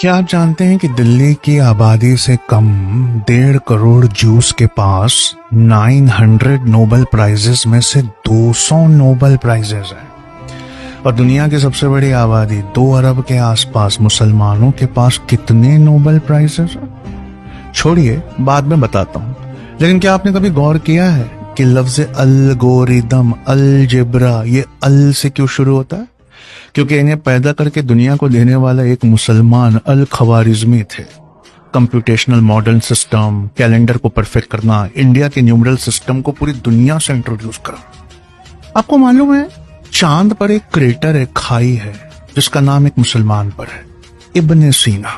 क्या आप जानते हैं कि दिल्ली की आबादी से कम 1.5 करोड़ जूस के पास 900 नोबेल प्राइजेस में से 200 नोबेल प्राइजेस हैं। और दुनिया की सबसे बड़ी आबादी 2 अरब के आसपास मुसलमानों के पास कितने नोबेल प्राइजेस हैं? छोड़िए, बाद में बताता हूँ। लेकिन क्या आपने कभी गौर किया है कि लफ्ज अलगोरिदम, अलजेब्रा, ये अल से क्यों शुरू होता है? क्योंकि इन्हें पैदा करके दुनिया को देने वाला एक मुसलमान अल खवारिज्मी थे। कंप्यूटेशनल मॉडर्न सिस्टम, कैलेंडर को परफेक्ट करना, इंडिया के न्यूमरल सिस्टम को पूरी दुनिया से इंट्रोड्यूस करना। आपको मालूम है, चांद पर एक क्रेटर है, खाई है, जिसका नाम एक मुसलमान पर है, इब्ने सीना।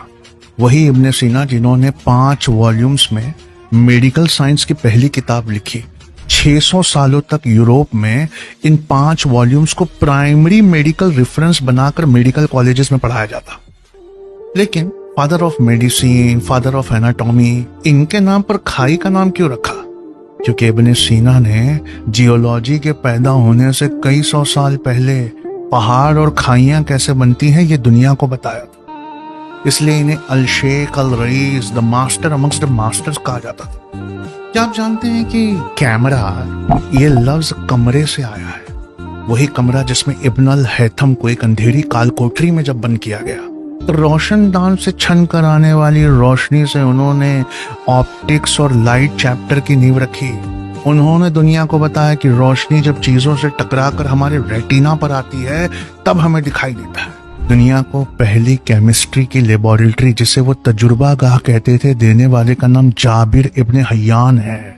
वही इब्ने सीना जिन्होंने 5 वॉल्यूम्स में मेडिकल साइंस की पहली किताब लिखी। 600 सालों तक यूरोप में इन 5 वॉल्यूम्स को प्राइमरी मेडिकल रेफरेंस बनाकर मेडिकल कॉलेजेस में पढ़ाया जाता। लेकिन father of medicine, father of anatomy, इनके नाम पर खाई का नाम क्यों रखा? क्योंकि इब्ने सीना ने जियोलॉजी के पैदा होने से कई 100 साल पहले पहाड़ और खाइयां कैसे बनती हैं ये दुनिया को बताया था। इसलिए इन्हें Al Sheikh, Al Rais, the master amongst the masters कहा जाता था। क्या आप जानते हैं कि कैमरा, ये लफ्ज कमरे से आया है? वही कमरा जिसमें इब्न अल हैथम को एक अंधेरी काल कोठरी में जब बंद किया गया, तो रोशनदान से छन कर आने वाली रोशनी से उन्होंने ऑप्टिक्स और लाइट चैप्टर की नींव रखी। उन्होंने दुनिया को बताया कि रोशनी जब चीजों से टकराकर हमारे रेटिना पर आती है तब हमें दिखाई देता है। दुनिया को पहली केमिस्ट्री की लेबोरेटरी, जिसे वो तजुर्बा गाह कहते थे, देने वाले का नाम जाबिर इब्ने हय्यान है।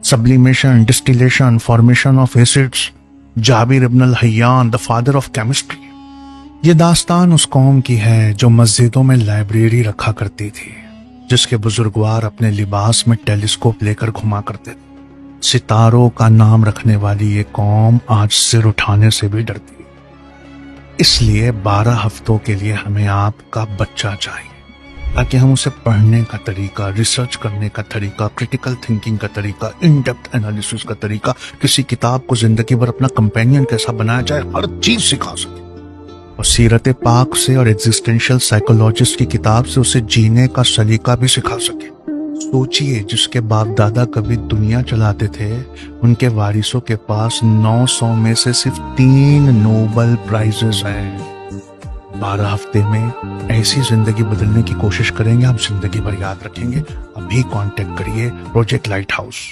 Sublimation, distillation, formation of acids, Jabir ibn al Hayyan, the father of chemistry. ये दास्तान उस कौम की है जो मस्जिदों में लाइब्रेरी रखा करती थी, जिसके बुजुर्गवार अपने लिबास में टेलीस्कोप लेकर घुमा करते थे। सितारों का नाम रखने वाली ये कौम आज सिर उठाने से भी डरती है। इसलिए 12 हफ्तों के लिए हमें आपका बच्चा चाहिए, ताकि हम उसे पढ़ने का तरीका, रिसर्च करने का तरीका, क्रिटिकल थिंकिंग का तरीका, इन डेप्थ एनालिसिस का तरीका, किसी किताब को जिंदगी भर अपना कंपेनियन कैसा बनाया जाए, हर चीज सिखा सके। और सीरत पाक से और एग्जिस्टेंशियल साइकोलॉजिस्ट की किताब से उसे जीने का सलीका भी सिखा सके। सोचिए, जिसके बाप दादा कभी दुनिया चलाते थे, उनके वारिसों के पास 900 में से सिर्फ 3 नोबेल प्राइजेस हैं। 12 हफ्ते में ऐसी जिंदगी बदलने की कोशिश करेंगे, आप जिंदगी भर याद रखेंगे। अभी कांटेक्ट करिए प्रोजेक्ट लाइट हाउस।